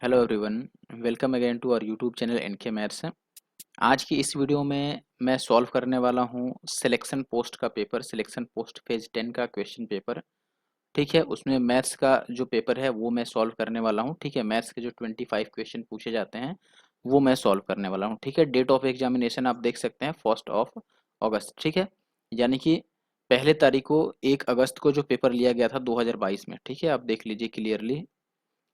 Hello everyone, welcome again to our YouTube channel NK maths. आज की इस video में मैं सॉल्व करने वाला हूं सिलेक्शन पोस्ट का पेपर, सिलेक्शन पोस्ट फेज 10 का क्वेश्चन पेपर। ठीक है, उसमें मैथ्स का जो पेपर है वो मैं सॉल्व करने वाला हूं। ठीक है, मैथ्स के जो 25 क्वेश्चन पूछे जाते हैं वो मैं सॉल्व करने वाला हूँ। ठीक है, डेट ऑफ एग्जामिनेशन आप देख सकते हैं 1 अगस्त। ठीक है, यानी कि पहले तारीख को 1 अगस्त को जो पेपर लिया गया था 2022 में। ठीक है, आप देख लीजिए क्लियरली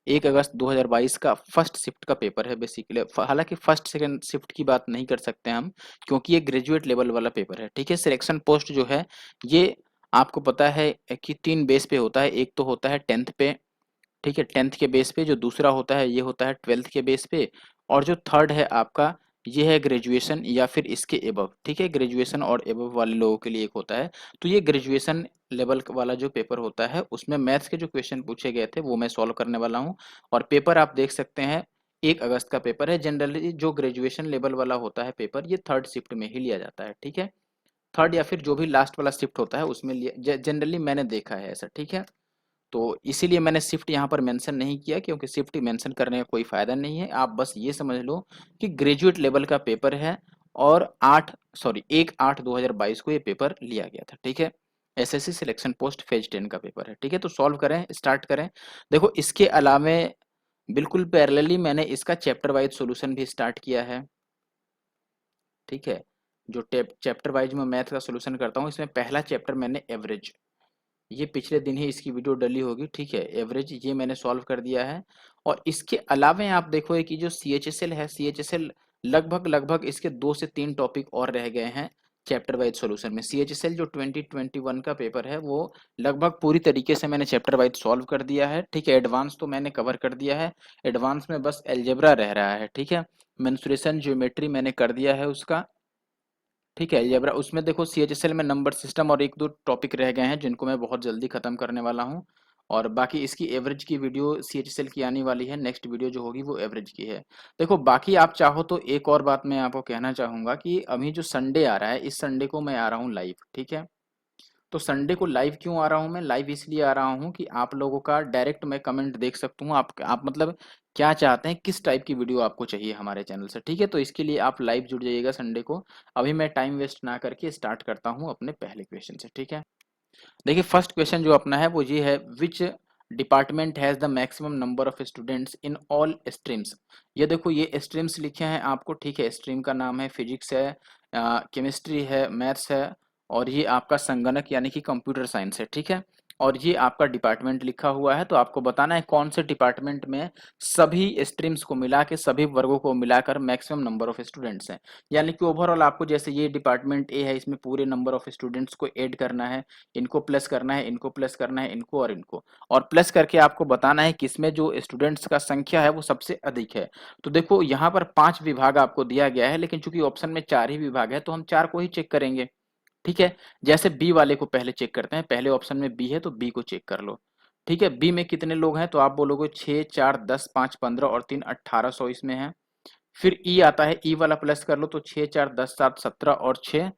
1 अगस्त 2022 का फर्स्ट शिफ्ट का पेपर है बेसिकली। हालांकि फर्स्ट सेकंड शिफ्ट की बात नहीं कर सकते हम, क्योंकि ये ग्रेजुएट लेवल वाला पेपर है। ठीक है, सिलेक्शन पोस्ट जो है ये आपको पता है कि 3 बेस पे होता है। एक तो होता है 10th पे, ठीक है, 10th के बेस पे। जो दूसरा होता है ये होता है 12th के बेस पे। और जो थर्ड है आपका ये है ग्रेजुएशन या फिर इसके एबव। ठीक है, ग्रेजुएशन और एबव वाले लोगों के लिए एक होता है। तो ये ग्रेजुएशन लेवल वाला जो पेपर होता है उसमें मैथ्स के जो क्वेश्चन पूछे गए थे वो मैं सॉल्व करने वाला हूँ। और पेपर आप देख सकते हैं 1 अगस्त का पेपर है। जनरली जो ग्रेजुएशन लेवल वाला होता है पेपर ये थर्ड शिफ्ट में ही लिया जाता है। ठीक है, थर्ड या फिर जो भी लास्ट वाला शिफ्ट होता है उसमें लिया जनरली, मैंने देखा है ऐसा। ठीक है, तो इसीलिए मैंने शिफ्ट यहाँ पर मेंशन नहीं किया, क्योंकि शिफ्ट मेंशन करने का कोई फायदा नहीं है। आप बस ये समझ लो कि ग्रेजुएट लेवल का पेपर है और 1/8/2022 को ये पेपर लिया गया था। ठीक है, एसएससी सिलेक्शन पोस्ट फेज 10 का पेपर है। ठीक है, तो सॉल्व करें, स्टार्ट करें। देखो इसके अलावे बिल्कुल पैरेलली मैंने इसका चैप्टर वाइज सॉल्यूशन भी स्टार्ट किया है। ठीक है, जो चैप्टर वाइज में मैथ का सॉल्यूशन करता हूँ, इसमें पहला चैप्टर मैंने एवरेज, ये पिछले दिन ही इसकी वीडियो डली होगी। ठीक है, एवरेज ये मैंने सॉल्व कर दिया है। और इसके अलावा आप देखो कि जो सीएचएसएल है, सीएचएसएल लगभग लगभग इसके 2 से 3 टॉपिक और रह गए हैं चैप्टर वाइज सॉल्यूशन में। सीएचएसएल जो 2021 का पेपर है वो लगभग पूरी तरीके से मैंने चैप्टर वाइज सॉल्व कर दिया है। ठीक है, एडवांस तो मैंने कवर कर दिया है, एडवांस में बस एल्जेब्रा रह रहा है। ठीक है, मेंसुरेशन ज्योमेट्री मैंने कर दिया है उसका। ठीक है, ये उसमें देखो सीएचएसएल में नंबर सिस्टम और 1-2 टॉपिक रह गए हैं जिनको मैं बहुत जल्दी खत्म करने वाला हूं। और बाकी इसकी एवरेज की वीडियो सीएचएसएल की आने वाली है, नेक्स्ट वीडियो जो होगी वो एवरेज की है। देखो बाकी आप चाहो तो एक और बात मैं आपको कहना चाहूंगा कि अभी जो संडे आ रहा है, इस संडे को मैं आ रहा हूँ लाइव। ठीक है, तो संडे को लाइव क्यों आ रहा हूँ मैं? लाइव इसलिए आ रहा हूँ कि आप लोगों का डायरेक्ट मैं कमेंट देख सकता हूँ। आप मतलब क्या चाहते हैं, किस टाइप की वीडियो आपको चाहिए हमारे चैनल से। ठीक है, तो इसके लिए आप लाइव जुड़ जाइएगा संडे को। अभी मैं टाइम वेस्ट ना करके स्टार्ट करता हूँ अपने पहले क्वेश्चन से। ठीक है, देखिए फर्स्ट क्वेश्चन जो अपना है वो ये है, which department has the maximum number of students in all streams. ये देखो ये स्ट्रीम्स लिखे हैं आपको। ठीक है, स्ट्रीम का नाम है फिजिक्स है, केमिस्ट्री है, मैथ्स है, और ये आपका संगणक यानी कि कंप्यूटर साइंस है। ठीक है, और ये आपका डिपार्टमेंट लिखा हुआ है। तो आपको बताना है कौन से डिपार्टमेंट में सभी स्ट्रीम्स को मिला के, सभी वर्गों को मिलाकर मैक्सिमम नंबर ऑफ स्टूडेंट्स हैं। यानी कि ओवरऑल आपको, जैसे ये डिपार्टमेंट ए है, इसमें पूरे नंबर ऑफ स्टूडेंट्स को ऐड करना है, इनको प्लस करना है, इनको प्लस करना है, इनको और इनको, और प्लस करके आपको बताना है कि इसमें जो स्टूडेंट्स का संख्या है वो सबसे अधिक है। तो देखो यहाँ पर 5 विभाग आपको दिया गया है, लेकिन चूंकि ऑप्शन में 4 ही विभाग है तो हम 4 को ही चेक करेंगे। ठीक है, जैसे बी वाले को पहले चेक करते हैं। पहले ऑप्शन में बी है तो बी को चेक कर लो। ठीक है, बी में कितने लोग हैं? तो आप बोलोगे 6, 4, 10, 5, 15 और 3 1800 इसमें है। फिर ई आता है, ई वाला प्लस कर लो तो 6, 4, 10, 7, 17 और 6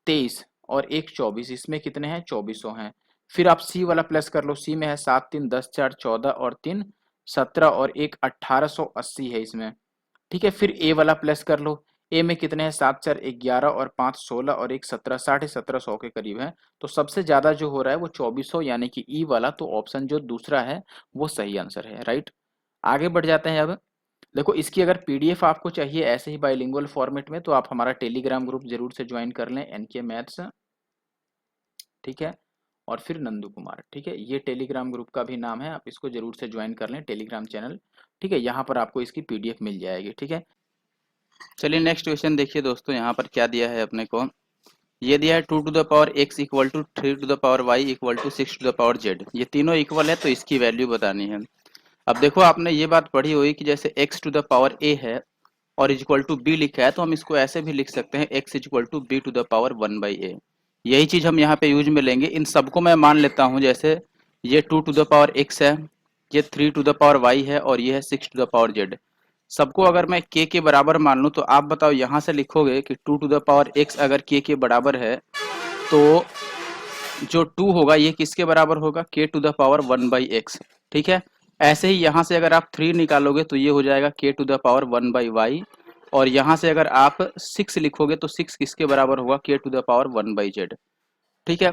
23 और 1 24, इसमें कितने हैं? 2400 हैं। फिर आप सी वाला प्लस कर लो, सी में है 7, 3, 10, 4, 14 और 3 17 और 1 1880 है इसमें। ठीक है, फिर ए वाला प्लस कर लो, ए में कितने हैं? 7, 4, 11 और 5 16 और 1 17, 1750 के करीब है। तो सबसे ज्यादा जो हो रहा है वो 2400, यानी कि ई वाला। तो ऑप्शन जो दूसरा है वो सही आंसर है। राइट, आगे बढ़ जाते हैं। अब देखो इसकी अगर पीडीएफ आपको चाहिए ऐसे ही बाइलिंगुअल फॉर्मेट में, तो आप हमारा टेलीग्राम ग्रुप जरूर से ज्वाइन कर लें, एनके मैथ्स। ठीक है, और फिर नंदू कुमार। ठीक है, ये टेलीग्राम ग्रुप का भी नाम है, आप इसको जरूर से ज्वाइन कर लें, टेलीग्राम चैनल। ठीक है, यहाँ पर आपको इसकी पीडीएफ मिल जाएगी। ठीक है, चलिए नेक्स्ट क्वेश्चन देखिए दोस्तों, यहाँ पर क्या दिया है अपने को। ये दिया है 2 to the power x equal to 3 to the power y equal to 6 to the power z। ये तीनों इक्वल है तो इसकी वैल्यू बतानी है। अब देखो आपने ये बात पढ़ी हुई कि जैसे x to the power a है और इक्वल टू b लिखा है, तो हम इसको ऐसे भी लिख सकते हैं x equal to b to the power 1/a। यही चीज हम यहाँ पे यूज में लेंगे। इन सबको मैं मान लेता हूँ, जैसे ये 2 टू द पावर x है, ये 3 टू द पावर y है और ये है 6 टू द पावर z। सबको अगर मैं k के बराबर मान लूं तो आप बताओ, यहाँ से लिखोगे कि 2 टू द पावर x अगर k के बराबर है तो जो 2 होगा ये किसके बराबर होगा? k to the power 1/x। ठीक है, ऐसे ही यहाँ से अगर आप 3 निकालोगे तो ये हो जाएगा k to the power 1 by y, और यहाँ से अगर आप 6 लिखोगे तो 6 किसके बराबर होगा, k to the power 1 by z. ठीक है,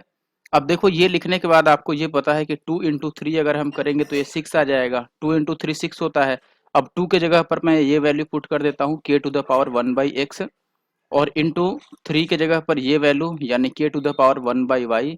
अब देखो ये लिखने के बाद आपको ये पता है कि 2 इंटू 3 अगर हम करेंगे तो ये 6 आ जाएगा, 2 इंटू 3 6 होता है। अब 2 के जगह पर मैं ये वैल्यू पुट कर देता हूँ k to the power 1 by x, और इंटू 3 के जगह पर ये वैल्यू यानी k to the power 1 by y.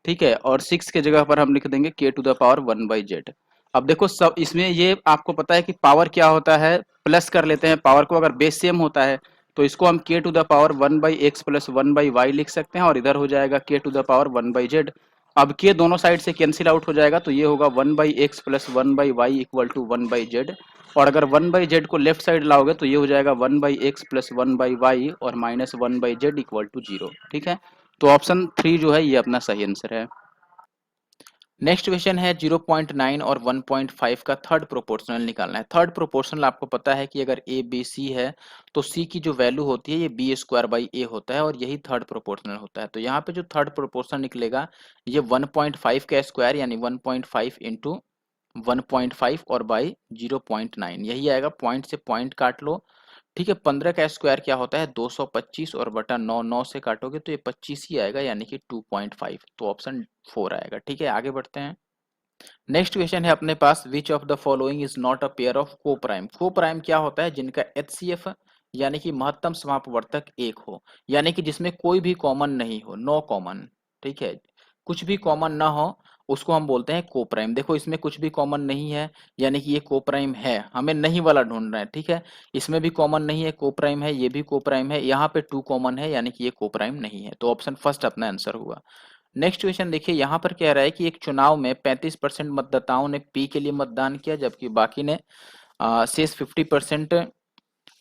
ठीक है, और 6 के जगह पर हम लिख देंगे k to the power 1 by z. अब देखो सब इसमें ये आपको पता है कि पावर क्या होता है, प्लस कर लेते हैं पावर को, अगर बेस सेम होता है तो इसको हम k to the power 1 by x plus 1 by y लिख सकते हैं, और इधर हो जाएगा k to the power 1 by z. अब k दोनों साइड से कैंसिल आउट हो जाएगा तो ये होगा 1 by x plus 1 by y equal to 1 by z, और अगर 1 बाई जेड को लेफ्ट साइड लाओगे तो ये हो जाएगा 1 by x plus 1 by y और minus 1 by z equal to 0। ठीक है, तो ऑप्शन 3 जो है ये अपना सही आंसर है। नेक्स्ट क्वेश्चन है 0.9 और 1.5 का थर्ड प्रोपोर्शनल निकालना है। थर्ड प्रोपोर्शनल आपको पता है कि अगर ए बी सी है तो सी की जो वैल्यू होती है ये बी स्क्वायर बाई ए होता है, और यही थर्ड प्रोपोर्शनल होता है। तो यहाँ पे जो थर्ड प्रोपोर्शनल निकलेगा ये 1.5 का स्क्वायर यानी 1.5 इंटू 1.5 और बाई 0.9 यही आएगा, पॉइंट से पॉइंट काट लो। ठीक है, 15 का स्क्वायर क्या होता है 225, और बटा 9 9 से काटोगे तो ये 25 ही आएगा यानी कि 2.5, तो ऑप्शन 4 आएगा। ठीक है, आगे बढ़ते हैं। नेक्स्ट क्वेश्चन है अपने पास, which of the following is not a pair of co prime. Co prime क्या होता है, जिनका एचसीएफ यानी कि महत्तम समापवर्तक एक हो, यानी कि जिसमें कोई भी कॉमन नहीं हो, नो कॉमन। ठीक है, कुछ भी कॉमन ना हो उसको हम बोलते हैं को प्राइम। देखो इसमें कुछ भी कॉमन नहीं है यानी कि ये को प्राइम है, हमें नहीं वाला ढूंढना है। ठीक है, इसमें भी कॉमन नहीं है, को प्राइम है, ये भी को प्राइम है, यहाँ पे 2 कॉमन है यानी कि ये को प्राइम नहीं है, तो ऑप्शन फर्स्ट अपना आंसर हुआ। नेक्स्ट क्वेश्चन देखिए, यहाँ पर कह रहा है कि एक चुनाव में 35% मतदाताओं ने पी के लिए मतदान किया, जबकि बाकी ने शेष 50%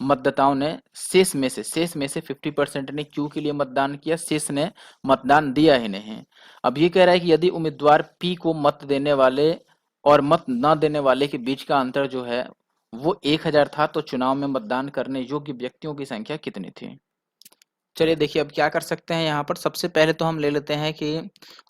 मतदाताओं ने शेष में से 50% ने क्यू के लिए मतदान किया, शेष ने मतदान दिया ही नहीं। अब ये कह रहा है कि यदि उम्मीदवार पी को मत देने वाले और मत न देने वाले के बीच का अंतर जो है वो 1000 था, तो चुनाव में मतदान करने योग्य व्यक्तियों की संख्या कितनी थी। चलिए देखिए अब क्या कर सकते हैं, यहाँ पर सबसे पहले तो हम ले लेते हैं कि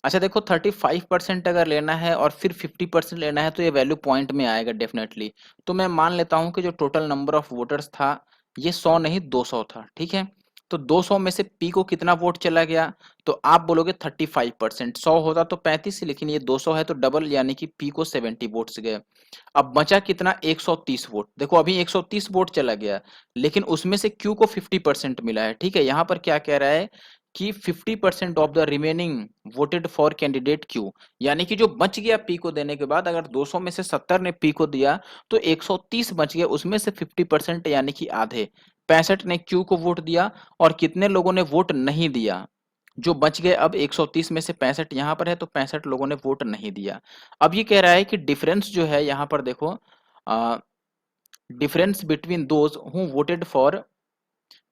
अच्छा देखो 35% अगर लेना है और फिर 50% लेना है तो ये वैल्यू पॉइंट में आएगा डेफिनेटली। तो मैं मान लेता हूँ कि जो टोटल नंबर ऑफ वोटर्स था ये 100 नहीं 200 था। ठीक है, तो 200 में से पी को कितना वोट चला गया, तो आप बोलोगे 35%, 100 होता तो 35, लेकिन ये 200 है तो डबल यानी कि पी को 70 वोट्स गए। अब बचा कितना 130 वोट, देखो अभी 130 वोट चला गया लेकिन उसमें से क्यू को 50% मिला है। ठीक है, यहाँ पर क्या कह रहा है कि 50% of the remaining voted for candidate Q, यानी कि जो बच गया पी को देने के बाद, अगर 200 में से 70 ने पी को दिया तो 130 बच गए, उसमें से 50% यानी कि आधे 65 ने क्यू को वोट दिया, और कितने लोगों ने वोट नहीं दिया, जो बच गए। अब 130 में से 65 यहाँ पर है तो 65 लोगों ने वोट नहीं दिया। अब ये कह रहा है कि डिफरेंस जो है यहाँ पर देखो, difference between those who voted for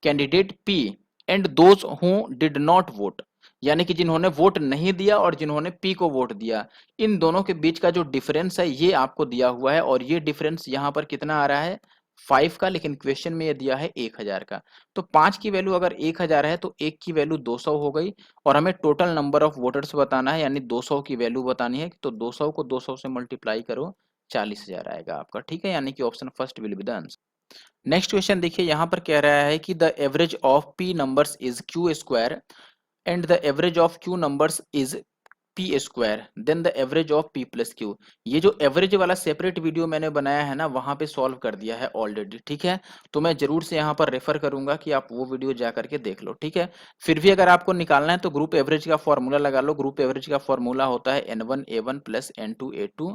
candidate P and those who did not vote, यानी कि जिन्होंने वोट नहीं दिया और जिन्होंने पी को वोट दिया, इन दोनों के बीच का जो डिफरेंस है ये आपको दिया हुआ है, और ये डिफरेंस यहाँ पर कितना आ रहा है 5 का, लेकिन क्वेश्चन में ये दिया है 1000 का। तो 5 की वैल्यू अगर 1000 है तो 1 की वैल्यू 200 हो गई, और हमें टोटल नंबर ऑफ वोटर्स बताना है यानी 200 की वैल्यू बतानी है, तो 200 को 200 से मल्टीप्लाई करो 40,000 आएगा आपका। ठीक है, यानी कि option first will be the answer. Next question देखिए, यहाँ पर कह रहा है कि the average of P numbers is Q square and the average of Q numbers is P square then the average of P plus Q. ये जो average वाला सेपरेट वीडियो मैंने बनाया है ना, वहां पे सॉल्व कर दिया है ऑलरेडी। ठीक है, तो मैं जरूर से यहाँ पर रेफर करूंगा कि आप वो वीडियो जा करके देख लो। ठीक है, फिर भी अगर आपको निकालना है तो ग्रुप एवरेज का फॉर्मूला लगा लो। ग्रुप एवरेज का फॉर्मूला होता है N1 A1 plus N2 A2।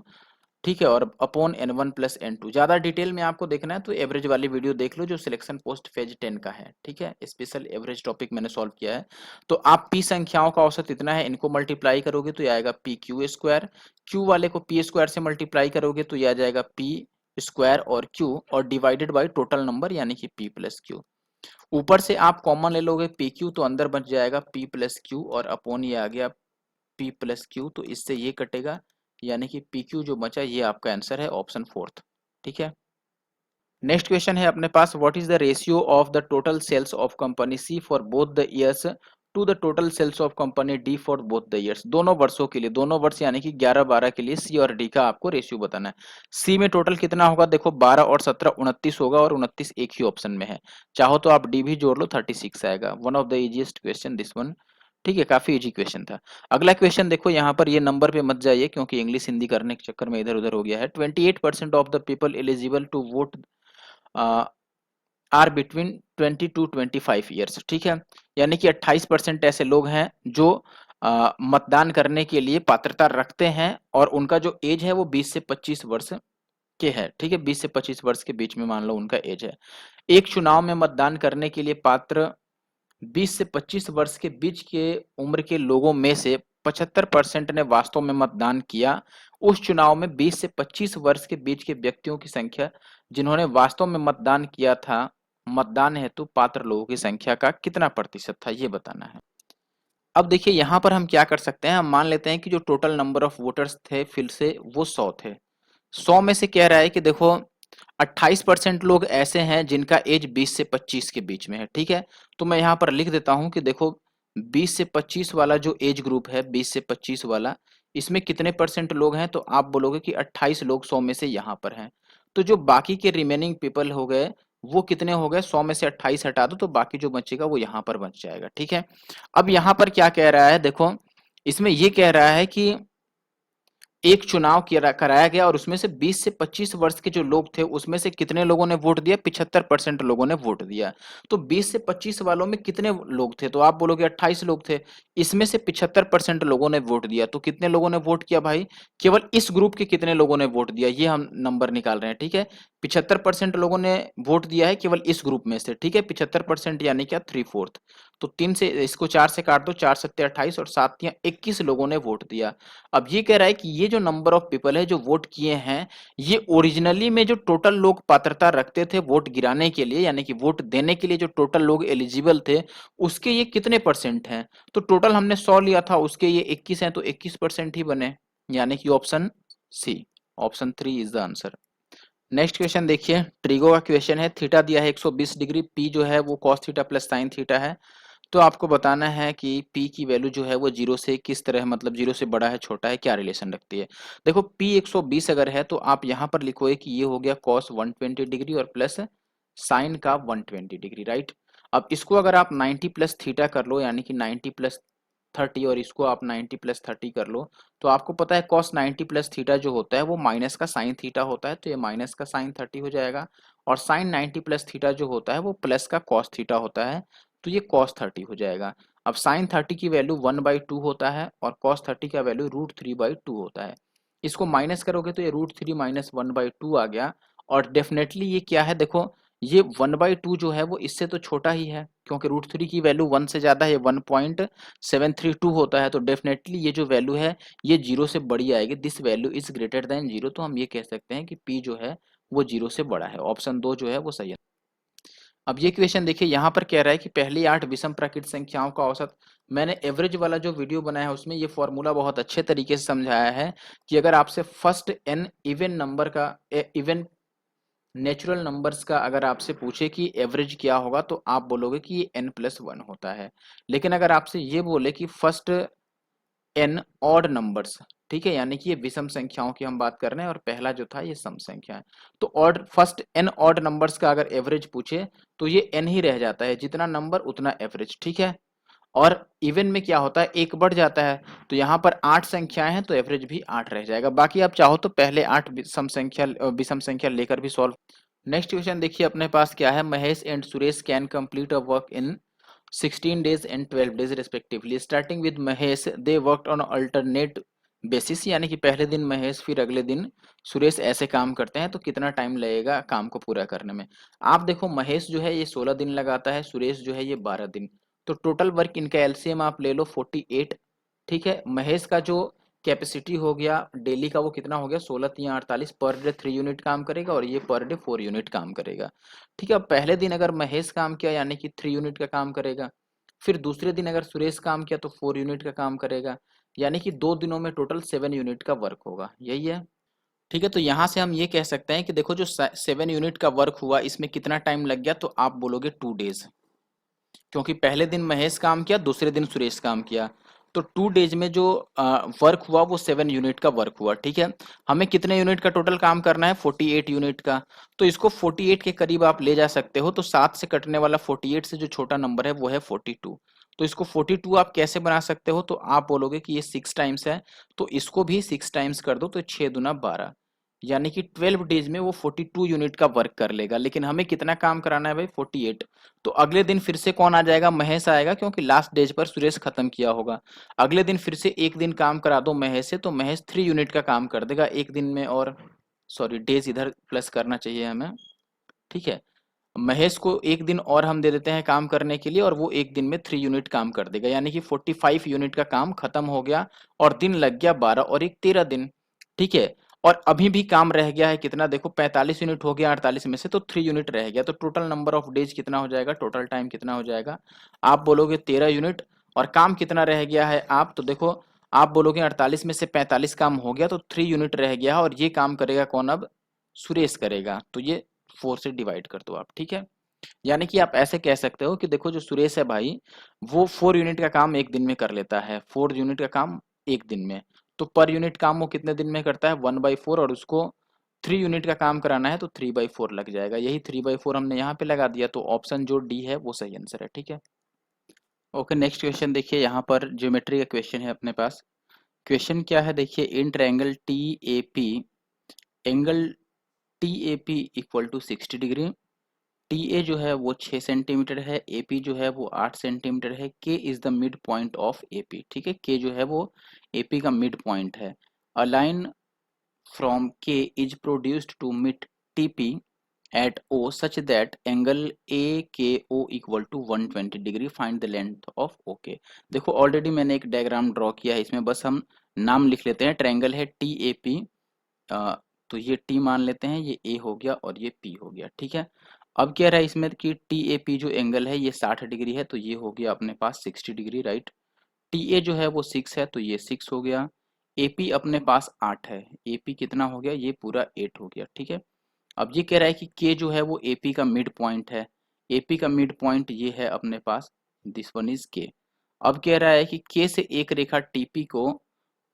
ठीक है, और अपॉन N1 प्लस N2। ज्यादा डिटेल में आपको देखना है तो एवरेज वाली वीडियो देख लो जो सिलेक्शन पोस्ट फेज 10 का है। ठीक है, स्पेशल एवरेज टॉपिक मैंने सॉल्व किया है। तो आप पी संख्याओं का औसत इतना है, इनको मल्टीप्लाई करोगे तो ये आएगा पी क्यू स्क्वायर, क्यू वाले को पी स्क्वायर से मल्टीप्लाई करोगे तो ये आ जाएगा पी स्क्वायर और क्यू, और डिवाइडेड बाई टोटल नंबर यानी कि पी प्लस क्यू। ऊपर से आप कॉमन ले लोगे पी क्यू तो अंदर बच जाएगा पी प्लस क्यू, और अपॉन ये आ गया पी प्लस क्यू, तो इससे ये कटेगा यानी कि पी क्यू जो बचा ये आपका आंसर है ऑप्शन फोर्थ। ठीक है, नेक्स्ट क्वेश्चन है अपने पास, what is the ratio of the total sales of company C for both the years to the total sales of company D for both the years, दोनों वर्षों के लिए, दोनों वर्ष यानी कि 11-12 के लिए सी और डी का आपको रेशियो बताना है। सी में टोटल कितना होगा, देखो 12 और 17 29 होगा, और 29 एक ही ऑप्शन में है, चाहो तो आप डी भी जोड़ लो, 36 आएगा। One of the easiest question this one, ठीक है, काफी इजी क्वेश्चन था। अगला क्वेश्चन देखो, यहाँ पर ये नंबर पे मत जाइए क्योंकि इंग्लिश हिंदी करने के चक्कर में इधर उधर हो गया है। 28% of the people eligible to vote are between 20 to 25 years, ठीक है, यानी कि 28% ऐसे लोग हैं जो मतदान करने के लिए पात्रता रखते हैं, और उनका जो एज है वो 20 से 25 वर्ष के है, ठीक है, 20 से 25 वर्ष के बीच में मान लो उनका एज है। एक चुनाव में मतदान करने के लिए पात्र 20 से 25 वर्ष के बीच के उम्र के लोगों में से 75% ने वास्तव में मतदान किया। उस चुनाव में 20 से 25 वर्ष के बीच के व्यक्तियों की संख्या जिन्होंने वास्तव में मतदान किया था, मतदान हेतु पात्र लोगों की संख्या का कितना प्रतिशत था, ये बताना है। अब देखिए यहाँ पर हम क्या कर सकते हैं, हम मान लेते हैं कि जो टोटल नंबर ऑफ वोटर्स थे फिर से वो 100 थे। 100 में से कह रहा है कि देखो 28% लोग ऐसे हैं जिनका एज 20 से 25 के बीच में है, ठीक है, तो मैं यहाँ पर लिख देता हूं कि देखो 20 से 25 वाला जो एज ग्रुप है, 20 से 25 वाला, इसमें कितने परसेंट लोग हैं, तो आप बोलोगे कि 28 लोग 100 में से यहाँ पर हैं। तो जो बाकी के रिमेनिंग पीपल हो गए वो कितने हो गए, 100 में से 28 हटा दो तो बाकी जो बचेगा वो यहाँ पर बच जाएगा, ठीक है। अब यहाँ पर क्या कह रहा है, देखो इसमें ये कह रहा है कि एक चुनाव कराया गया और उसमें से 20 से 25 वर्ष के जो लोग थे उसमें से कितने लोगों ने वोट दिया, 75% लोगों ने वोट दिया। तो 20 से 25 वालों में कितने लोग थे, तो आप बोलोगे 28 लोग थे, इसमें से 75% लोगों ने वोट दिया, तो कितने लोगों ने वोट किया भाई, केवल इस ग्रुप के कितने लोगों ने वोट दिया, ये हम नंबर निकाल रहे हैं, ठीक है। 75% लोगों ने वोट दिया है केवल इस ग्रुप में से, ठीक है, 75% यानी क्या 3/4, तो 3 से इसको 4 से काट दो, 4 सत्ते 28 और 7 तियां 21 लोगों ने वोट दिया। अब ये कह रहा है कि ये जो नंबर ऑफ पीपल है जो वोट किए हैं, ये ओरिजिनली में जो टोटल लोग पात्रता रखते थे वोट गिराने के लिए, यानी कि वोट देने के लिए जो टोटल लोग एलिजिबल थे, उसके ये कितने परसेंट हैं, तो टोटल हमने 100 लिया था, उसके ये 21 हैं, तो 21% ही बने, यानी कि option C, option 3 is the answer. Next question देखिए, ट्रिगो का क्वेश्चन है, थीटा दिया है 120 डिग्री, पी जो है वो cos theta plus sine theta है, तो आपको बताना है कि P की वैल्यू जो है वो 0 से किस तरह, मतलब 0 से बड़ा है छोटा है, क्या रिलेशन रखती है। देखो P 120 अगर है तो आप यहाँ पर लिखोगे कि ये हो गया cos 120 डिग्री और प्लस साइन का 120 डिग्री, राइट। अब इसको अगर आप 90 प्लस थीटा कर लो, यानी कि 90 प्लस 30, और इसको आप 90 प्लस 30 कर लो, तो आपको पता है cos 90 प्लस थीटा जो होता है वो माइनस का साइन थीटा होता है, तो ये माइनस का साइन 30 हो जाएगा, और साइन 90 प्लस थीटा जो होता है वो प्लस का cos थीटा होता है, तो ये cos 30 हो जाएगा। अब साइन 30 की वैल्यू 1/2 होता है और cos 30 का वैल्यू √3/2 होता है। इसको माइनस करोगे तो ये √3 माइनस 1/2 आ गया, और डेफिनेटली ये क्या है, देखो ये 1/2 जो है वो इससे तो छोटा ही है, क्योंकि √3 की वैल्यू 1 से ज्यादा है, 1.732 होता है, तो डेफिनेटली ये जो वैल्यू है ये 0 से बड़ी आएगी, this value is greater than 0, तो हम ये कह सकते हैं कि P जो है वो 0 से बड़ा है, ऑप्शन 2 जो है वो सही है। अब ये क्वेश्चन देखिए, यहाँ पर कह रहा है कि पहली 8 विषम प्राकृत संख्याओं का औसत, मैंने एवरेज वाला जो वीडियो बनाया है उसमें ये फॉर्मूला बहुत अच्छे तरीके से समझाया है कि अगर आपसे फर्स्ट n इवन नंबर का, इवन नेचुरल नंबर्स का अगर आपसे पूछे कि एवरेज क्या होगा, तो आप बोलोगे कि ये n+1 होता है। लेकिन अगर आपसे ये बोले कि फर्स्ट n ऑड नंबर्स, ठीक है, यानी कि ये विषम संख्याओं की हम बात कर रहे हैं और पहला जो था ये सम संख्या है, तो odd first n odd numbers का अगर एवरेज पूछे तो ये n ही रह जाता है, जितना नंबर उतना एवरेज, ठीक है। और इवन में क्या होता है, एक बढ़ जाता है, तो यहाँ पर 8 संख्याएं हैं तो एवरेज भी 8 रह जाएगा। बाकी आप चाहो तो पहले 8 विषम संख्या लेकर भी सॉल्व। नेक्स्ट क्वेश्चन देखिए अपने पास क्या है, Mahesh and Suresh can complete a work in 16 days and 12 days respectively. Starting with Mahesh, they worked on alternate basis, यानी कि पहले दिन महेश फिर अगले दिन सुरेश ऐसे काम करते हैं, तो कितना टाइम लगेगा काम को पूरा करने में। आप देखो महेश जो है ये 16 दिन लगाता है, सुरेश जो है ये 12 दिन, तो टोटल वर्क इनका एलसीएम आप ले लो 48, ठीक है। महेश का जो कैपेसिटी हो गया डेली का वो कितना हो गया, 16 या 48, पर डे 3 यूनिट काम करेगा और ये पर डे 4 यूनिट काम करेगा, ठीक है। अब पहले दिन अगर महेश काम किया यानी कि 3 यूनिट का काम करेगा, फिर दूसरे दिन अगर सुरेश काम किया तो 4 यूनिट का काम करेगा, यानी कि 2 दिनों में टोटल 7 यूनिट का वर्क होगा, यही है, ठीक है। तो यहाँ से हम ये कह सकते हैं कि देखो जो 7 यूनिट का वर्क हुआ इसमें कितना टाइम लग गया, तो आप बोलोगे 2 डेज, क्योंकि पहले दिन महेश काम किया, दूसरे दिन सुरेश काम किया। तो 2 डेज में जो वर्क हुआ वो 7 यूनिट का वर्क हुआ, ठीक है। हमें कितने यूनिट का टोटल काम करना है? 48 यूनिट का। तो इसको 48 के करीब आप ले जा सकते हो। तो 7 से कटने वाला 48 से जो छोटा नंबर है वो है 42। तो इसको 42 आप कैसे बना सकते हो? तो आप बोलोगे कि ये 6 टाइम्स है, तो इसको भी 6 टाइम्स कर दो, तो 6 दूना 12, यानी कि 12 डेज में वो 42 यूनिट का वर्क कर लेगा। लेकिन हमें कितना काम कराना है भाई? 48। तो अगले दिन फिर से कौन आ जाएगा? महेश आएगा, क्योंकि लास्ट डेज पर सुरेश खत्म किया होगा। अगले दिन फिर से एक दिन काम करा दो महेश से, तो महेश 3 यूनिट का काम कर देगा एक दिन में। और सॉरी, डेज इधर प्लस करना चाहिए हमें, ठीक है। महेश को एक दिन और हम दे देते हैं काम करने के लिए, और वो एक दिन में 3 यूनिट काम कर देगा, यानी कि 45 यूनिट का काम खत्म हो गया, और दिन लग गया 12 और एक 13 दिन, ठीक है। और अभी भी काम रह गया है कितना? देखो 45 यूनिट हो गया 48 में से, तो 3 यूनिट रह गया। तो टोटल नंबर ऑफ डेज कितना हो जाएगा? टोटल टाइम कितना हो जाएगा? आप बोलोगे 13 यूनिट। और काम कितना रह गया है? आप तो देखो, आप बोलोगे 48 में से 45 काम हो गया, तो 3 यूनिट रह गया, और ये काम करेगा कौन अब? सुरेश करेगा। तो ये 4 से डिवाइड कर दो आप, ठीक है। यानी कि आप ऐसे कह सकते हो कि देखो जो सुरेश है भाई, वो 4 यूनिट का काम एक दिन में कर लेता है, 4 यूनिट का काम एक दिन में। तो पर यूनिट काम वो कितने दिन में करता है? 1/4। और उसको 3 यूनिट का काम कराना है, तो 3/4 लग जाएगा। यही 3/4 हमने यहाँ पे लगा दिया, तो ऑप्शन जो डी है वो सही आंसर है, ठीक है। ओके, नेक्स्ट क्वेश्चन देखिए, यहाँ पर ज्योमेट्री का क्वेश्चन है अपने पास। क्वेश्चन क्या है देखिए, in triangle T A P, angle T A P equal to 60 degree. T A जो है वो 6 सेंटीमीटर है, ए पी जो है वो 8 सेंटीमीटर है। K is the mid point of A P, ठीक है। के जो है वो ए पी का मिड पॉइंट है। A line from K is produced to meet T P at O such that angle A K O equal to 120 degree, find the length of O K. देखो already मैंने एक diagram draw किया है, इसमें बस हम नाम लिख लेते हैं। ट्रायंगल है टी ए पी, तो ये टी मान लेते हैं, ये ए हो गया और ये पी हो गया, ठीक है। अब कह रहा है इसमें कि टी ए पी जो एंगल है ये 60 डिग्री है, तो ये हो गया अपने पास 60 डिग्री, राइट। टी ए जो है वो 6 है, तो ये 6 हो गया। ए पी अपने पास 8 है, ए पी कितना हो गया? ये पूरा 8 हो गया, ठीक है। अब ये कह रहा है कि के जो है वो ए पी का मिड पॉइंट है। ए पी का मिड पॉइंट ये है अपने पास, दिस वन इज के। अब कह रहा है कि के से एक रेखा टीपी को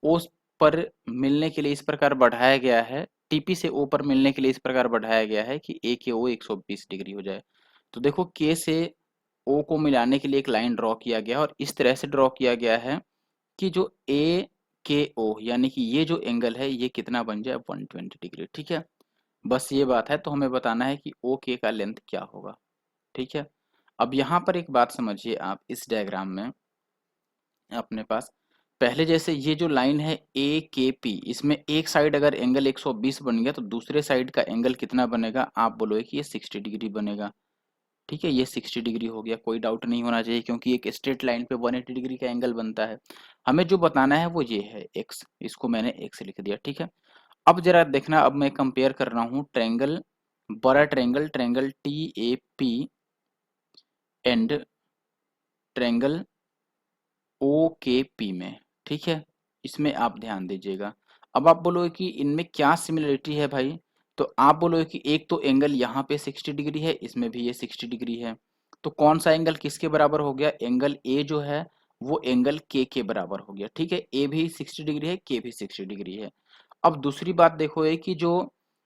ओ पर मिलने के लिए इस प्रकार बढ़ाया गया है, टीपी से ओ पर मिलने के लिए इस प्रकार बढ़ाया गया है कि ए के ओ 120 डिग्री हो जाए। तो देखो के से ओ को मिलाने के लिए एक लाइन ड्रॉ किया गया है, और इस तरह से ड्रॉ किया गया है कि जो ए के ओ यानी कि ये जो एंगल है ये कितना बन जाए? 120 डिग्री, ठीक है। बस ये बात है, तो हमें बताना है कि ओ के का लेंथ क्या होगा, ठीक है। अब यहाँ पर एक बात समझिए आप, इस डायग्राम में अपने पास पहले जैसे ये जो लाइन है ए के पी, इसमें एक साइड अगर एंगल 120 बन गया, तो दूसरे साइड का एंगल कितना बनेगा? आप बोलोगे कि ये 60 डिग्री बनेगा, ठीक है। ये 60 डिग्री हो गया, कोई डाउट नहीं होना चाहिए, क्योंकि एक स्ट्रेट लाइन पे 180 डिग्री का एंगल बनता है। हमें जो बताना है वो ये है एक्स, इसको मैंने एक्स लिख दिया, ठीक है। अब जरा देखना, अब मैं कंपेयर कर रहा हूँ ट्रायंगल, बड़ा triangle, triangle T A P and triangle O K P में, ठीक है। इसमें आप ध्यान दीजिएगा। अब आप बोलोगे कि इनमें क्या सिमिलरिटी है भाई? तो आप बोलोगे कि एक तो एंगल यहाँ पे 60 डिग्री है, इसमें भी ये 60 डिग्री है। तो कौन सा एंगल किसके बराबर हो गया? एंगल ए जो है वो एंगल के बराबर हो गया, ठीक है। ए भी 60 डिग्री है, के भी 60 डिग्री है। अब दूसरी बात देखो ये कि जो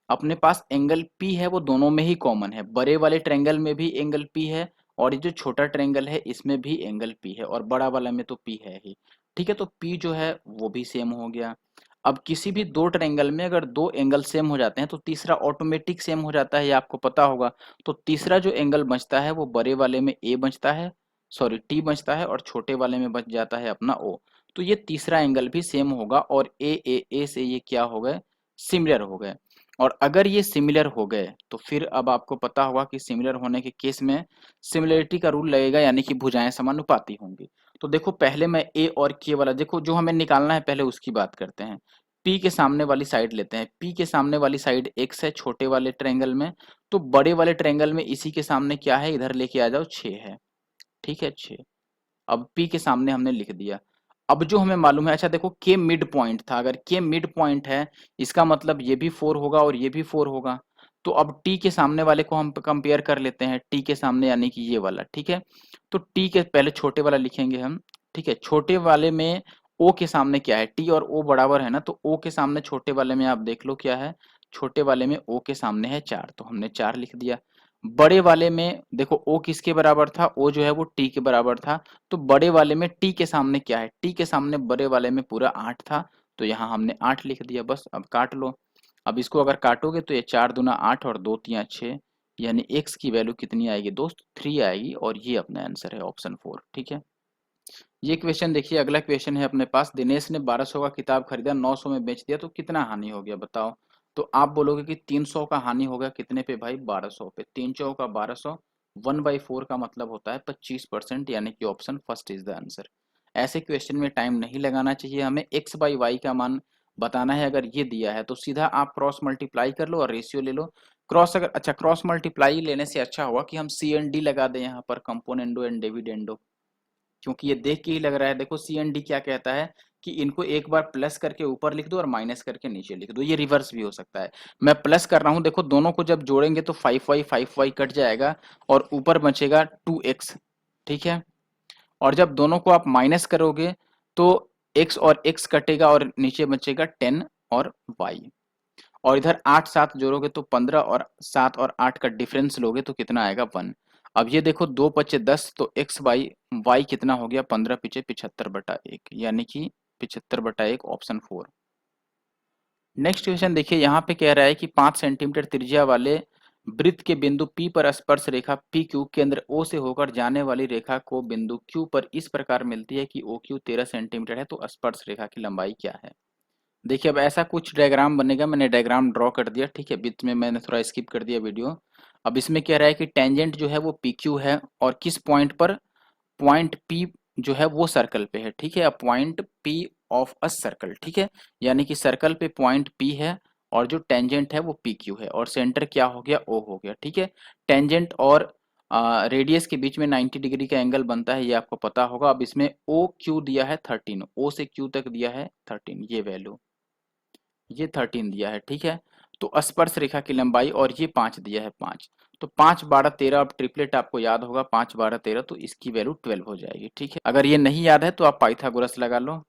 अपने पास एंगल पी है वो दोनों में ही कॉमन है। बड़े वाले ट्रायंगल में भी एंगल पी है, और ये जो छोटा ट्रायंगल है इसमें भी एंगल पी है, और बड़ा वाला में तो पी है ही, ठीक है। तो पी जो है वो भी सेम हो गया। अब किसी भी दो ट्रायंगल में अगर दो एंगल सेम हो जाते हैं, तो तीसरा ऑटोमेटिक सेम हो जाता है, ये आपको पता होगा। तो तीसरा जो एंगल बचता है वो बड़े वाले में ए बचता है, सॉरी टी बचता है, और छोटे वाले में बच जाता है अपना ओ। तो ये तीसरा एंगल भी सेम होगा, और ए से ये क्या हो गए? सिमिलर हो गए। और अगर ये सिमिलर हो गए, तो फिर अब आपको पता होगा कि सिमिलर होने के केस में सिमिलरिटी का रूल लगेगा, यानी कि भुजाएं समानुपाती होंगी। तो देखो पहले मैं ए और के वाला, देखो जो हमें निकालना है पहले उसकी बात करते हैं। पी के सामने वाली साइड लेते हैं, पी के सामने वाली साइड एक्स है छोटे वाले ट्रायंगल में, तो बड़े वाले ट्रायंगल में इसी के सामने क्या है? इधर लेके आ जाओ, 6 है, ठीक है 6। अब P के सामने हमने लिख दिया। अब जो हमें मालूम है, अच्छा देखो के मिड पॉइंट था, अगर के मिड पॉइंट है इसका मतलब ये भी 4 होगा और ये भी 4 होगा। तो अब टी के सामने वाले को हम कंपेयर कर लेते हैं, टी के सामने यानी कि ये वाला, ठीक है। तो टी के पहले छोटे वाला लिखेंगे हम, ठीक है। छोटे वाले में ओ के सामने क्या है, टी और ओ बराबर है ना, तो ओ के सामने छोटे वाले में आप देख लो क्या है, छोटे वाले में ओ के सामने है 4, तो हमने 4 लिख दिया। बड़े वाले में देखो ओ किसके बराबर था, ओ जो है वो टी के बराबर था, तो बड़े वाले में टी के सामने क्या है, टी के सामने बड़े वाले में पूरा 8 था, तो यहाँ हमने 8 लिख दिया बस। अब काट लो। अब इसको अगर काटोगे तो ये 4 दूना 8 और 2 तिया 6, यानी x की वैल्यू कितनी आएगी दोस्त, 3 आएगी, और ये अपना आंसर है ऑप्शन 4, ठीक है। ये क्वेश्चन देखिए, अगला क्वेश्चन है अपने पास, दिनेश ने 1200 का किताब खरीदा, 900 में बेच दिया, तो कितना हानि हो गया बताओ। तो आप बोलोगे कि 300 का हानि हो गया कितने पे भाई, 1200 पे। 3 चौका 1200, 1/4 का मतलब होता है 25%, यानी कि option first is the answer. ऐसे क्वेश्चन में टाइम नहीं लगाना चाहिए, हमें x बाई वाई का मान बताना है। अगर ये दिया है तो सीधा आप क्रॉस मल्टीप्लाई कर लो और रेशियो ले लो। क्रॉस अगर अच्छा क्रॉस मल्टीप्लाई लेने से अच्छा होगा कि हम सी एन डी लगा दें यहाँ पर, कंपोनेंडो एंड डिविडेंडो, क्योंकि ये देख के ही लग रहा है। देखो सी एन डी क्या कहता है कि इनको एक बार प्लस करके ऊपर लिख दो और माइनस करके नीचे लिख दो, ये रिवर्स भी हो सकता है। मैं प्लस कर रहा हूं, देखो दोनों को जब जोड़ेंगे तो 5y कट जाएगा और ऊपर बचेगा 2x, ठीक है। और जब दोनों को आप माइनस करोगे तो x और x कटेगा और नीचे बचेगा 10 और y, और इधर 8 7 जोड़ोगे तो 15, और 7 और 8 का डिफरेंस लोगे तो कितना आएगा 1। अब ये देखो 2 पचे 10, तो x बाई y कितना हो गया, 15 पीछे 75/1, यानी कि 75/1 ऑप्शन 4। नेक्स्ट क्वेश्चन देखिए, यहाँ पे कह रहा है कि 5 सेंटीमीटर त्रिज्या वाले वृत्त के बिंदु P पर स्पर्श रेखा PQ केंद्र O से होकर जाने वाली रेखा को बिंदु Q पर इस प्रकार मिलती है कि OQ 13 सेंटीमीटर है, तो स्पर्श रेखा की लंबाई क्या है। देखिए अब ऐसा कुछ डायग्राम बनेगा, मैंने डायग्राम ड्रॉ कर दिया, ठीक है। बीच में मैंने थोड़ा स्किप कर दिया वीडियो। अब इसमें कह रहा है कि टेंजेंट जो है वो PQ है, और किस पॉइंट पर, पॉइंट P जो है वो सर्कल पे है, ठीक है। अब point P of a circle, ठीक है, यानी कि सर्कल पे पॉइंट P है और जो टेंजेंट है वो PQ है, और सेंटर क्या हो गया, O हो गया, ठीक है। टेंजेंट और रेडियस के बीच में 90 डिग्री का एंगल बनता है, ये आपको पता होगा। अब इसमें OQ दिया है 13, O से Q तक दिया है 13, ये वैल्यू, ये 13 दिया है, ठीक है। तो स्पर्श रेखा की लंबाई, और ये 5 दिया है 5, तो 5 12 13, अब ट्रिपलेट आपको याद होगा 5 12 13, तो इसकी वैल्यू 12 हो जाएगी, ठीक है। अगर ये नहीं याद है तो आप पाइथागोरस लगा लो।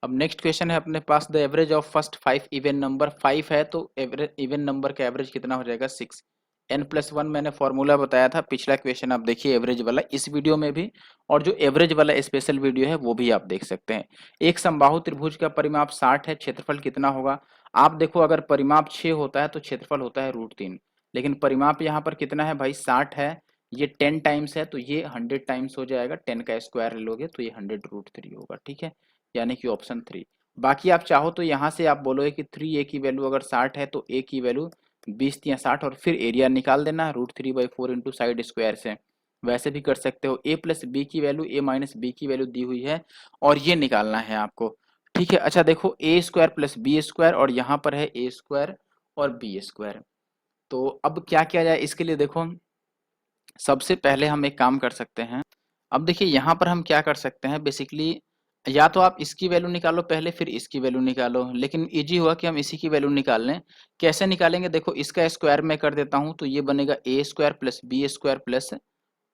अब नेक्स्ट क्वेश्चन है अपने पास, the average of first 5 even number, 5 है तो इवन नंबर का एवरेज कितना हो जाएगा 6। n+1 मैंने फॉर्मूला बताया था, पिछला क्वेश्चन आप देखिए एवरेज वाला इस वीडियो में भी, और जो एवरेज वाला स्पेशल वीडियो है वो भी आप देख सकते हैं। एक समबाहु त्रिभुज का परिमाप 60 है, क्षेत्रफल कितना होगा। आप देखो अगर परिमाप 6 होता है तो क्षेत्रफल होता है √3, लेकिन परिमाप यहाँ पर कितना है भाई 60 है, ये 10 टाइम्स है तो ये 100 टाइम्स हो जाएगा, 10 का स्क्वायर लोगे तो ये 100√3 होगा, ठीक है, यानी कि ऑप्शन 3। बाकी आप चाहो तो यहाँ से आप बोलोगे कि 3a की वैल्यू अगर 60 है तो a की वैल्यू 20 या 60, और फिर एरिया निकाल देना √3/4 इंटू साइड स्क्वायर से, वैसे भी कर सकते हो। a प्लस बी की वैल्यू, a माइनस बी की वैल्यू दी हुई है और ये निकालना है आपको, ठीक है। अच्छा देखो a square plus B square, और यहाँ पर है a स्क्वायर और बी स्क्वायर। तो अब क्या किया जाए इसके लिए, देखो सबसे पहले हम एक काम कर सकते हैं। अब देखिए यहाँ पर हम क्या कर सकते हैं बेसिकली, या तो आप इसकी वैल्यू निकालो पहले फिर इसकी वैल्यू निकालो, लेकिन इजी हुआ कि हम इसी की वैल्यू निकाल लें। कैसे निकालेंगे, देखो इसका स्क्वायर मैं कर देता हूँ, तो ये बनेगा a square plus B square plus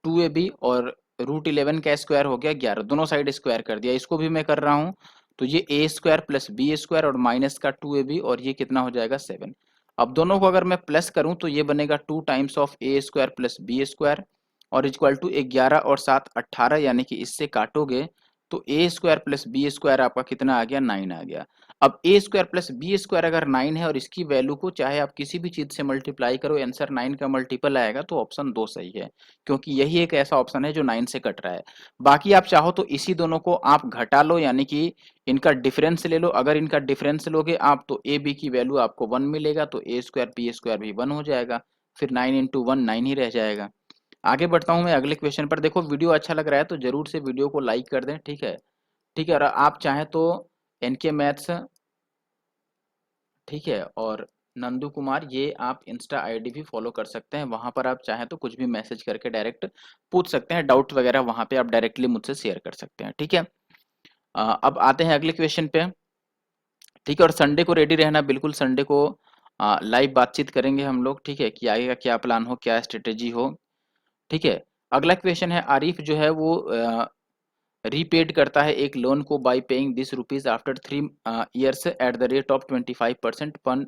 2ab, और √11 का स्क्वायर हो गया 11, दोनों साइड स्क्वायर कर दिया। इसको भी मैं कर रहा हूँ, तो ये a square plus B square और माइनस का 2ab, और ये कितना हो जाएगा 7। अब दोनों को अगर मैं प्लस करूं तो ये बनेगा 2 times of a square plus B square, और इक्वल टू 11 और 7 18, यानी कि इससे काटोगे तो a square plus B square आपका कितना आ गया 9 आ गया। अब a square plus B square अगर 9 है और इसकी वैल्यू को चाहे आप किसी भी चीज से मल्टीप्लाई करो, आंसर 9 का मल्टीपल आएगा, तो ऑप्शन 2 सही है, क्योंकि यही एक ऐसा ऑप्शन है जो 9 से कट रहा है। बाकी आप चाहो तो इसी दोनों को आप घटा लो, यानी कि इनका डिफरेंस ले लो। अगर इनका डिफरेंस लोगे आप तो ए बी की वैल्यू आपको 1 मिलेगा, तो a स्क्वायर बी स्क्वायर भी 1 हो जाएगा, फिर 9 इंटू 1 9 ही रह जाएगा। आगे बढ़ता हूं मैं अगले क्वेश्चन पर। देखो वीडियो अच्छा लग रहा है तो जरूर से वीडियो को लाइक कर दें, ठीक है, ठीक है। और आप चाहें तो एनके मैथ्स, ठीक है, और नंदू कुमार, ये आप इंस्टा आईडी भी फॉलो कर सकते हैं, वहां पर आप चाहें तो कुछ भी मैसेज करके डायरेक्ट पूछ सकते हैं, डाउट वगैरह वहां पे आप डायरेक्टली मुझसे शेयर कर सकते हैं, ठीक है। अब आते हैं अगले क्वेश्चन पे, ठीक है। और संडे को रेडी रहना, बिल्कुल संडे को लाइव बातचीत करेंगे हम लोग, ठीक है, कि आगे का क्या प्लान हो, क्या स्ट्रेटेजी हो, ठीक है। अगला क्वेश्चन है, आरिफ जो है वो रीपेड करता है एक लोन को bye paying this rupees after 3 years at the rate of 25%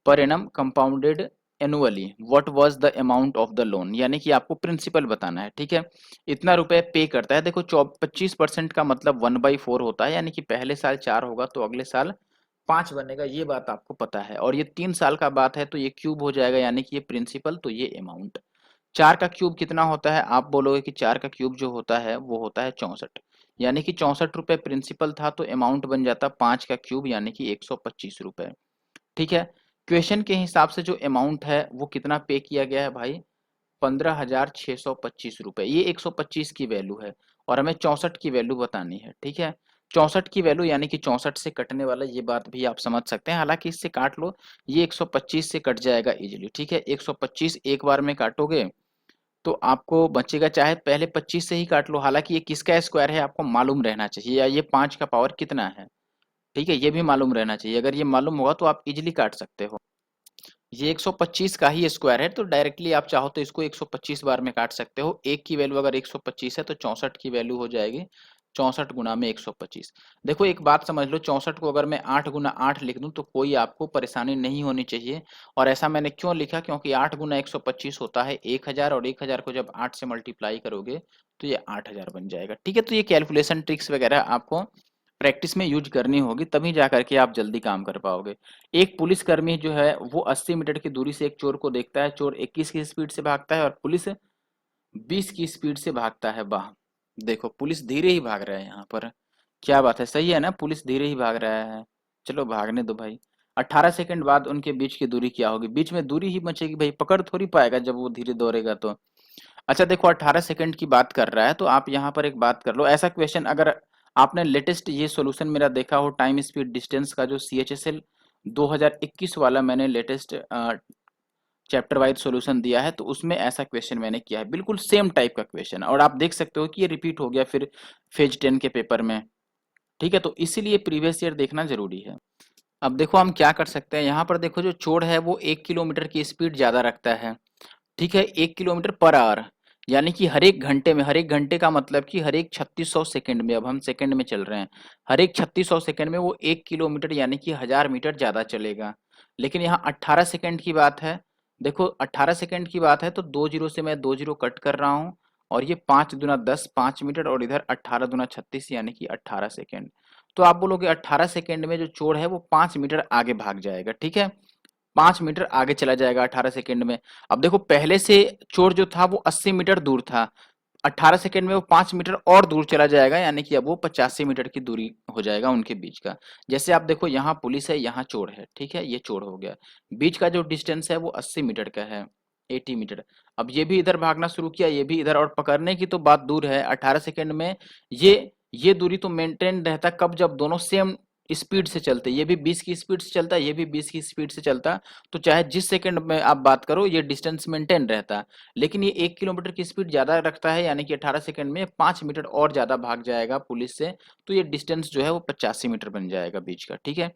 per annum compounded annually, what was the amount of the loan, यानी कि आपको प्रिंसिपल बताना है, ठीक है। इतना रुपए पे करता है, देखो 25% का मतलब 1/4 होता है, यानी कि पहले साल 4 होगा तो अगले साल 5 बनेगा, ये बात आपको पता है। और ये 3 साल का बात है तो ये क्यूब हो जाएगा, यानी कि ये प्रिंसिपल, तो ये अमाउंट। 4 का क्यूब कितना होता है, आप बोलोगे कि 4 का क्यूब जो होता है वो होता है 64, यानी कि 64 रुपए प्रिंसिपल था, तो अमाउंट बन जाता 5 का क्यूब यानी कि 125 रुपए, ठीक है। क्वेश्चन के हिसाब से जो अमाउंट है वो कितना पे किया गया है भाई, 15,625 रुपए, ये 125 की वैल्यू है और हमें 64 की वैल्यू बतानी है, ठीक है। 64 की वैल्यू यानी कि 64 से कटने वाला, ये बात भी आप समझ सकते हैं, हालांकि इससे काट लो, ये 125 से कट जाएगा इजीली, ठीक है। 125 एक बार में काटोगे तो आपको बचेगा, चाहे पहले 25 से ही काट लो, हालांकि ये किसका स्क्वायर है आपको मालूम रहना चाहिए, या ये 5 का पावर कितना है, ठीक है, ये भी मालूम रहना चाहिए। अगर ये मालूम होगा तो आप इजीली काट सकते हो। ये 125 का ही स्क्वायर है, तो डायरेक्टली आप चाहो तो इसको 125 बार में काट सकते हो। एक की वैल्यू अगर 125 है तो 64 की वैल्यू हो जाएगी 64 गुना में 125। देखो एक बात समझ लो, 64 को अगर मैं 8 गुना 8 लिख दूं तो कोई आपको परेशानी नहीं होनी चाहिए। और ऐसा मैंने क्यों लिखा, क्योंकि 8 गुना 125 होता है 1000, और 1000 को जब 8 से मल्टीप्लाई करोगे तो ये 8000 बन जाएगा, ठीक है। तो ये कैलकुलेशन ट्रिक्स वगैरह आपको प्रैक्टिस में यूज करनी होगी, तभी जा करके आप जल्दी काम कर पाओगे। एक पुलिसकर्मी जो है वो 80 मीटर की दूरी से एक चोर को देखता है, चोर 21 की स्पीड से भागता है और पुलिस 20 की स्पीड से भागता है। वाह, देखो पुलिस धीरे ही भाग रहा है यहाँ पर, क्या बात है, सही है ना, पुलिस धीरे ही भाग रहा है, चलो भागने दो भाई। 18 सेकंड बाद उनके बीच की दूरी क्या होगी, बीच में दूरी ही बचेगी भाई, पकड़ थोड़ी पाएगा जब वो धीरे दौड़ेगा तो। अच्छा देखो 18 सेकंड की बात कर रहा है तो आप यहाँ पर एक बात कर लो, ऐसा क्वेश्चन अगर आपने लेटेस्ट ये सॉल्यूशन मेरा देखा हो, टाइम स्पीड डिस्टेंस का जो CHSL 2021 वाला मैंने लेटेस्ट चैप्टर वाइज सॉल्यूशन दिया है, तो उसमें ऐसा क्वेश्चन मैंने किया है, बिल्कुल सेम टाइप का क्वेश्चन, और आप देख सकते हो कि ये रिपीट हो गया फिर फेज 10 के पेपर में, ठीक है। तो इसीलिए प्रीवियस ईयर देखना जरूरी है। अब देखो हम क्या कर सकते हैं, यहाँ पर देखो जो चोर है वो 1 किलोमीटर की स्पीड ज्यादा रखता है, ठीक है, 1 किलोमीटर पर आवर, यानी कि हर एक घंटे में, हर एक घंटे का मतलब कि हर एक 3600 सेकंड में, अब हम सेकंड में चल रहे हैं, हर एक 3600 सेकंड में वो 1 किलोमीटर यानी कि 1000 मीटर ज्यादा चलेगा। लेकिन यहाँ 18 सेकंड की बात है, देखो 18 सेकंड की बात है तो 2 जीरो से मैं 2 जीरो कट कर रहा हूँ, और ये 5 दूना 10 5 मीटर, और इधर 18 दूना 36 यानी कि 18 सेकंड। तो आप बोलोगे 18 सेकंड में जो चोर है वो 5 मीटर आगे भाग जाएगा, ठीक है, 5 मीटर आगे चला जाएगा 18 सेकंड में। अब देखो पहले से चोर जो था वो 80 मीटर दूर था, 18 सेकंड में वो 5 मीटर और दूर चला जाएगा, यानी कि अब वो 85 मीटर की दूरी हो जाएगा उनके बीच का। जैसे आप देखो यहाँ पुलिस है, यहाँ चोर है, ठीक है, ये चोर हो गया, बीच का जो डिस्टेंस है वो 80 मीटर का है, 80 मीटर। अब ये भी इधर भागना शुरू किया, ये भी इधर, और पकड़ने की तो बात दूर है 18 सेकंड में, ये दूरी तो मेंटेन रहता कब, जब दोनों सेम स्पीड से चलते, ये भी 20 की स्पीड से चलता, ये भी 20 की स्पीड से चलता, तो चाहे जिस सेकंड में आप बात करो ये डिस्टेंस मेंटेन रहता। लेकिन ये 1 किलोमीटर की स्पीड ज्यादा रखता है, यानी कि 18 सेकंड में 5 मीटर और ज्यादा भाग जाएगा पुलिस से, तो ये डिस्टेंस जो है वो 85 मीटर बन जाएगा बीच का, ठीक है।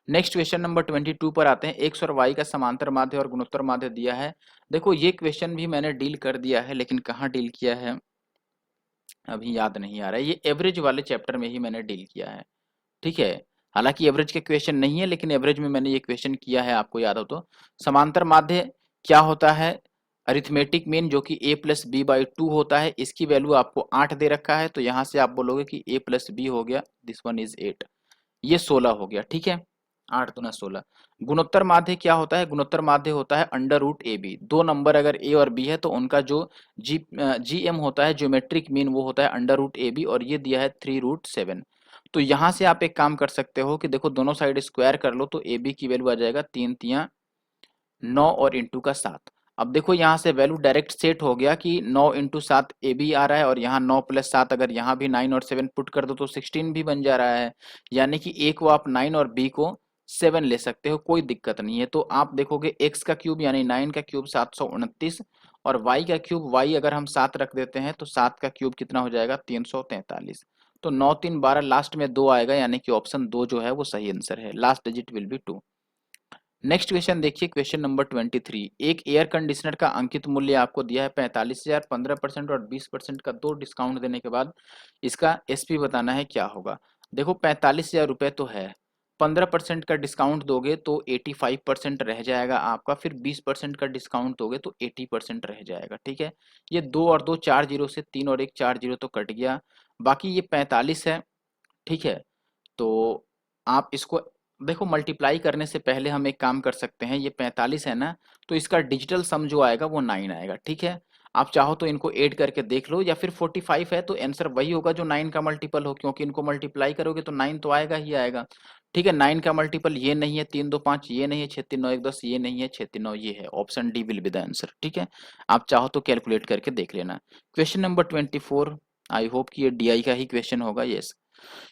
नेक्स्ट क्वेश्चन नंबर 22 पर आते हैं, एक्स और वाई का समांतर माध्य और गुणोत्तर माध्य दिया है। देखो ये क्वेश्चन भी मैंने डील कर दिया है, लेकिन कहाँ डील किया है अभी याद नहीं आ रहा है, ये एवरेज वाले चैप्टर में ही मैंने डील किया है, ठीक है। हालांकि एवरेज के क्वेश्चन नहीं है, लेकिन एवरेज में मैंने ये क्वेश्चन किया है, आपको याद हो तो। समांतर माध्य क्या होता है, अरिथमेटिक मीन जो कि a+b/2 होता है, इसकी वैल्यू आपको 8 दे रखा है, तो यहां से आप बोलोगे कि a+b हो गया, दिस वन इज 8, ये 16 हो गया, ठीक है, 8 दूना 16। गुणोत्तर माध्य क्या होता है, गुणोत्तर माध्य होता है √ab, दो नंबर अगर a और b है तो उनका जो gm होता है, ज्योमेट्रिक मीन, वो होता है √ab, और ये दिया है 3√7। तो यहाँ से आप एक काम कर सकते हो कि देखो दोनों साइड स्क्वायर कर लो, तो ए बी की वैल्यू आ जाएगा 3 तिया 9 और इंटू का 7। अब देखो यहाँ से वैल्यू डायरेक्ट सेट हो गया कि 9 इंटू 7 ए बी आ रहा है, और यहाँ 9 + 7, अगर यहाँ भी 9 और 7 पुट कर दो तो 16 भी बन जा रहा है, यानी कि ए को आप 9 और बी को 7 ले सकते हो, कोई दिक्कत नहीं है। तो आप देखोगे एक्स का क्यूब यानी 9 का क्यूब 729, और वाई का क्यूब, वाई अगर हम 7 रख देते हैं तो 7 का क्यूब कितना हो जाएगा 343। तो 9 3 12, लास्ट में 2 आएगा, यानी कि ऑप्शन 2 जो है वो सही आंसर है, last digit will be 2। Next question देखिए, क्वेश्चन नंबर 23। एक एयर कंडीशनर का अंकित मूल्य आपको दिया है 45,000, 15% और 20% का दो डिस्काउंट देने के बाद इसका एसपी बताना है क्या होगा। देखो 45,000 रुपये तो है, 15% का डिस्काउंट दोगे तो 85% रह जाएगा आपका, फिर 20% का डिस्काउंट दोगे तो 80% रह जाएगा। ठीक है, ये दो और दो 4 जीरो से, 3 और 1 4 जीरो तो कट गया, बाकी ये 45 है। ठीक है, तो आप इसको देखो मल्टीप्लाई करने से पहले हम एक काम कर सकते हैं, ये 45 है ना, तो इसका डिजिटल सम जो आएगा वो 9 आएगा। ठीक है, आप चाहो तो इनको ऐड करके देख लो, या फिर 45 है तो आंसर वही होगा जो 9 का मल्टीपल हो, क्योंकि इनको मल्टीप्लाई करोगे तो 9 तो आएगा ही आएगा। ठीक है, 9 का मल्टीपल ये नहीं है, 3 2 5 ये नहीं है, 6 3 9 1 10 ये नहीं है, 6 3 9 ये है। Option D will be the answer. ठीक है, आप चाहो तो कैलकुलेट करके देख लेना। क्वेश्चन नंबर 24, आई होप कि ये डीआई का ही क्वेश्चन होगा। यस,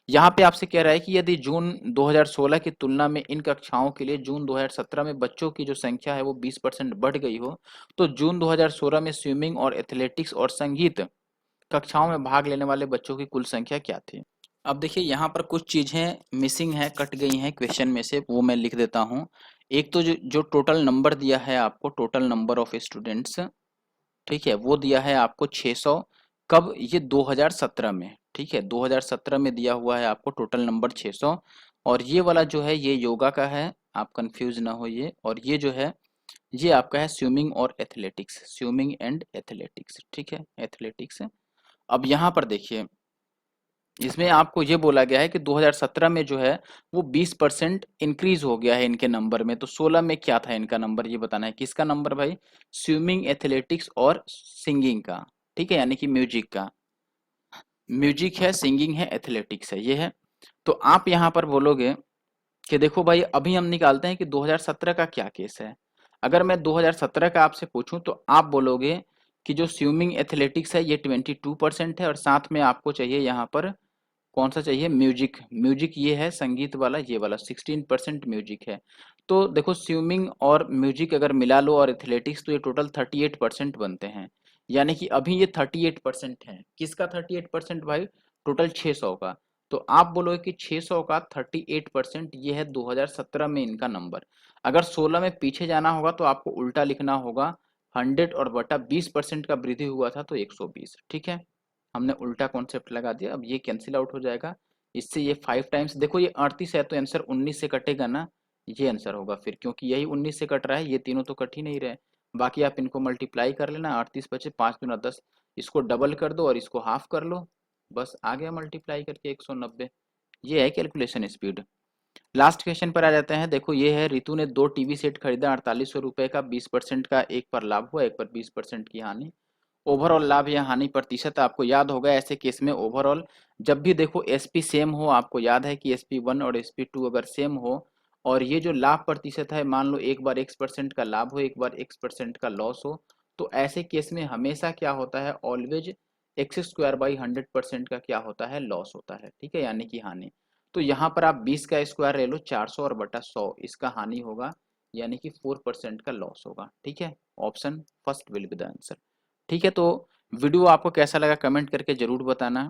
यहाँ पे आपसे कह रहा है कि यदि जून 2016 की तुलना में इन कक्षाओं के लिए जून 2017 में बच्चों की जो संख्या है वो 20% बढ़ गई हो, तो जून 2016 में स्विमिंग और एथलेटिक्स और संगीत कक्षाओं में भाग लेने वाले बच्चों की कुल संख्या क्या थी। अब देखिए यहाँ पर कुछ चीजें मिसिंग है, कट गई हैं क्वेश्चन में से, वो मैं लिख देता हूँ। एक तो जो टोटल नंबर दिया है आपको, टोटल नंबर ऑफ स्टूडेंट्स, ठीक है, वो दिया है आपको 600। कब? ये 2017 में। ठीक है, 2017 में दिया हुआ है आपको टोटल नंबर 600। और ये वाला जो है ये योगा का है, आप कंफ्यूज ना हो ये। और ये जो है ये आपका है स्विमिंग और एथलेटिक्स, स्विमिंग एंड एथलेटिक्स। ठीक है, एथलेटिक्स। अब यहाँ पर देखिए, इसमें आपको ये बोला गया है कि 2017 में जो है वो 20% इंक्रीज हो गया है इनके नंबर में, तो 16 में क्या था इनका नंबर ये बताना है। किसका नंबर भाई? स्विमिंग, एथलेटिक्स और सिंगिंग का। ठीक है, यानी कि म्यूजिक का। म्यूजिक है, सिंगिंग है, एथलेटिक्स है, ये है। तो आप यहाँ पर बोलोगे कि देखो भाई अभी हम निकालते हैं कि 2017 का क्या केस है। अगर मैं 2017 का आपसे पूछूं तो आप बोलोगे कि जो स्विमिंग एथलेटिक्स है ये 22% है, और साथ में आपको चाहिए यहाँ पर कौन सा चाहिए? म्यूजिक। म्यूजिक ये है संगीत वाला, ये वाला 16% म्यूजिक है। तो देखो स्विमिंग और म्यूजिक अगर मिला लो और एथलेटिक्स, तो ये टोटल 38% बनते हैं। यानी कि अभी ये 38% है। किसका 38% भाई? टोटल 600 का। तो आप बोलोगे कि 600 का 38% ये है 2017 में इनका नंबर। अगर 16 में पीछे जाना होगा तो आपको उल्टा लिखना होगा, 100 और बटा 20% का वृद्धि हुआ था तो 120। ठीक है, हमने उल्टा कॉन्सेप्ट लगा दिया। अब ये कैंसिल आउट हो जाएगा, इससे ये 5 टाइम्स, देखो ये 38 है तो आंसर 19 से कटेगा ना, ये आंसर होगा फिर, क्योंकि यही 19 से कट रहा है, ये तीनों तो कट ही नहीं रहे। बाकी आप इनको मल्टीप्लाई कर लेना, 38 बचे 5 दूना 10, इसको डबल कर दो और इसको हाफ कर लो, बस आ गया मल्टीप्लाई करके 190। ये है कैलकुलेशन स्पीड। लास्ट क्वेश्चन पर आ जाते हैं। देखो ये है, रितु ने 2 टीवी सेट खरीदा 4800 रुपए का, 20% का एक पर लाभ हुआ, एक पर 20% की हानि। ओवरऑल लाभ या हानि प्रतिशत आपको याद होगा, ऐसे केस में ओवरऑल जब भी देखो एसपी सेम हो, आपको याद है कि SP1 और SP2 अगर सेम हो, और ये जो लाभ प्रतिशत है मान लो एक बार X% का लाभ हो, एक बार X% का लॉस हो, तो ऐसे केस में हमेशा क्या होता है? ऑलवेज X²/100% का क्या होता है? लॉस होता है। ठीक है, यानी कि हानि। तो यहाँ पर आप 20 का स्क्वायर ले लो, 400 और बटा 100 इसका हानि होगा, यानी कि 4% का लॉस होगा। ठीक है, option first will be the answer. ठीक है, तो वीडियो आपको कैसा लगा कमेंट करके जरूर बताना।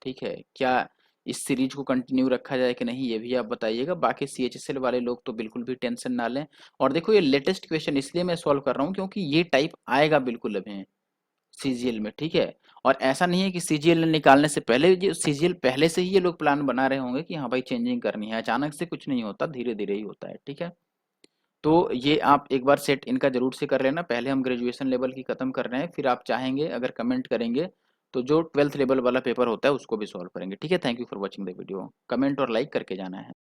ठीक है, क्या इस सीरीज को कंटिन्यू रखा जाए कि नहीं ये भी आप बताइएगा। बाकी CHSL वाले लोग तो बिल्कुल भी टेंशन ना लें। और देखो ये लेटेस्ट क्वेश्चन इसलिए मैं सॉल्व कर रहा हूँ क्योंकि ये टाइप आएगा बिल्कुल अभी CGL में। ठीक है, और ऐसा नहीं है कि CGL निकालने से पहले, ये CGL पहले से ही ये लोग प्लान बना रहे होंगे कि हाँ भाई चेंजिंग करनी है, अचानक से कुछ नहीं होता, धीरे धीरे ही होता है। ठीक है, तो ये आप एक बार सेट इनका जरूर से कर लेना। पहले हम ग्रेजुएशन लेवल की खत्म कर रहे हैं, फिर आप चाहेंगे अगर कमेंट करेंगे तो जो 12th लेवल वाला पेपर होता है उसको भी सॉल्व करेंगे। ठीक है, thank you for watching the video. Comment और लाइक करके जाना है।